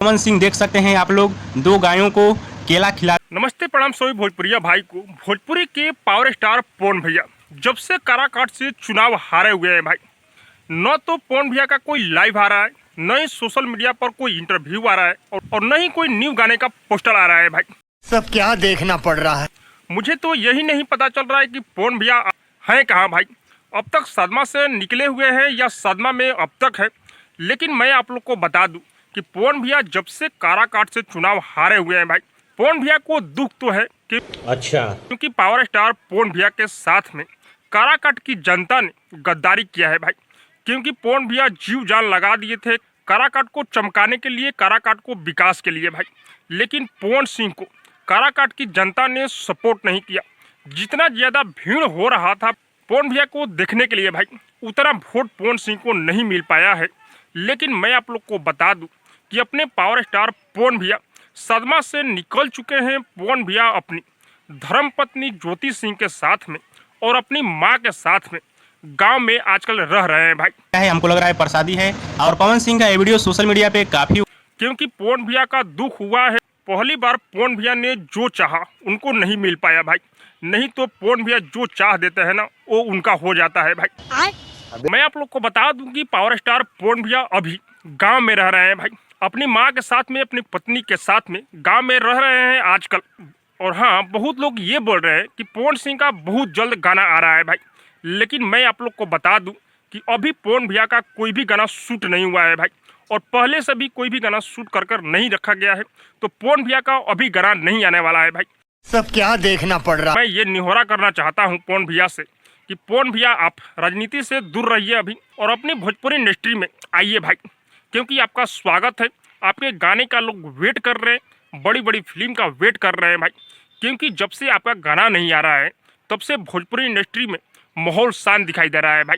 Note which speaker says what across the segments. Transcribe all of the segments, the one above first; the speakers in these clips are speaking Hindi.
Speaker 1: पवन सिंह देख सकते हैं आप लोग, दो गायों को केला खिला।
Speaker 2: नमस्ते प्रणाम सभी भोजपुरिया भाई को। भोजपुरी के पावर स्टार पवन भैया जब से काराकाट से चुनाव हारे हुए हैं भाई, न तो पवन भैया का कोई लाइव आ रहा है, न ही सोशल मीडिया पर कोई इंटरव्यू आ रहा है और न ही कोई न्यू गाने का पोस्टर आ रहा है भाई।
Speaker 3: सब क्या देखना पड़ रहा है।
Speaker 2: मुझे तो यही नहीं पता चल रहा है कि पवन भैया हैं कहाँ भाई। अब तक सदमा से निकले हुए हैं या सदमा में अब तक है। लेकिन मैं आप लोग को बता दूं कि पवन भैया जब से काराकाट से चुनाव हारे हुए हैं भाई, पवन भैया को दुख तो है कि क्योंकि पावर स्टार पवन भैया के साथ में काराकाट की जनता ने गद्दारी किया है भाई। क्योंकि पवन भैया जीव जान लगा दिए थे काराकाट को चमकाने के लिए, काराकाट को विकास के लिए भाई। लेकिन पवन सिंह को काराकाट की जनता ने सपोर्ट नहीं किया। जितना ज़्यादा भीड़ हो रहा था पवन भैया को देखने के लिए भाई, उतना वोट पवन सिंह को नहीं मिल पाया है। लेकिन मैं आप लोग को बता दूं कि अपने पावर स्टार पवन भैया सदमा से निकल चुके हैं। पवन भैया अपनी धर्मपत्नी ज्योति सिंह के साथ में और अपनी माँ के साथ में गांव में आजकल रह रहे हैं भाई।
Speaker 1: है हमको लग रहा है प्रसादी है। और पवन सिंह का ये वीडियो सोशल मीडिया पे काफी,
Speaker 2: क्योंकि पवन भैया का दुख हुआ है। पहली बार पवन भैया ने जो चाहा उनको नहीं मिल पाया भाई। नहीं तो पवन भैया जो चाह देते हैं ना, वो उनका हो जाता है भाई। मैं आप लोग को बता दूं कि पावर स्टार पवन भैया अभी गांव में रह रहे हैं भाई, अपनी माँ के साथ में, अपनी पत्नी के साथ में गांव में रह रहे हैं आजकल। और हाँ, बहुत लोग ये बोल रहे हैं कि पवन सिंह का बहुत जल्द गाना आ रहा है भाई। लेकिन मैं आप लोग को बता दूं कि अभी पवन भैया का कोई भी गाना शूट नहीं हुआ है भाई, और पहले से भी कोई भी गाना शूट कर नहीं रखा गया है। तो पवन भैया का अभी गाना नहीं आने वाला है भाई।
Speaker 3: सब क्या देखना पड़ रहा है।
Speaker 2: मैं ये निहोरा करना चाहता हूँ पवन भैया से कि पवन भैया आप राजनीति से दूर रहिए अभी और अपनी भोजपुरी इंडस्ट्री में आइए भाई, क्योंकि आपका स्वागत है। आपके गाने का लोग वेट कर रहे हैं, बड़ी बड़ी फिल्म का वेट कर रहे हैं भाई। क्योंकि जब से आपका गाना नहीं आ रहा है तब से भोजपुरी इंडस्ट्री में माहौल शांत दिखाई दे रहा है भाई।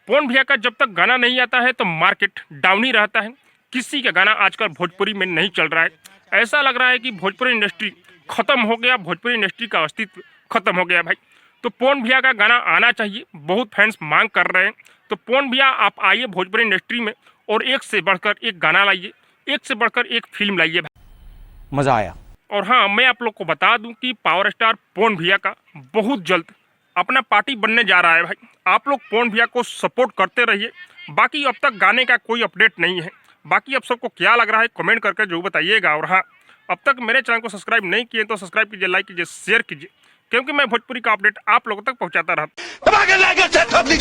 Speaker 2: पवन भैया का जब तक गाना नहीं आता है तो मार्केट डाउन ही रहता है। किसी का गाना आजकल भोजपुरी में नहीं चल रहा है। ऐसा लग रहा है कि भोजपुरी इंडस्ट्री खत्म हो गया, भोजपुरी इंडस्ट्री का अस्तित्व खत्म हो गया भाई। तो पवन भैया का गाना आना चाहिए, बहुत फैंस मांग कर रहे हैं। तो पवन भैया आप आइए भोजपुरी इंडस्ट्री में और एक से बढ़कर एक गाना लाइए, एक से बढ़कर एक फिल्म लाइए भाई।
Speaker 1: मजा आया।
Speaker 2: और हाँ, मैं आप लोग को बता दूं कि पावर स्टार पवन भैया का बहुत जल्द अपना पार्टी बनने जा रहा है भाई। आप लोग पवन भैया को सपोर्ट करते रहिए। बाकी अब तक गाने का कोई अपडेट नहीं है। बाकी आप सबको क्या लग रहा है कमेंट करके जरूर बताइएगा। और हाँ, अब तक मेरे चैनल को सब्सक्राइब नहीं किए तो सब्सक्राइब कीजिए, लाइक कीजिए, शेयर कीजिए, क्योंकि मैं भोजपुरी का अपडेट आप लोगों तक पहुंचाता रहता हूं।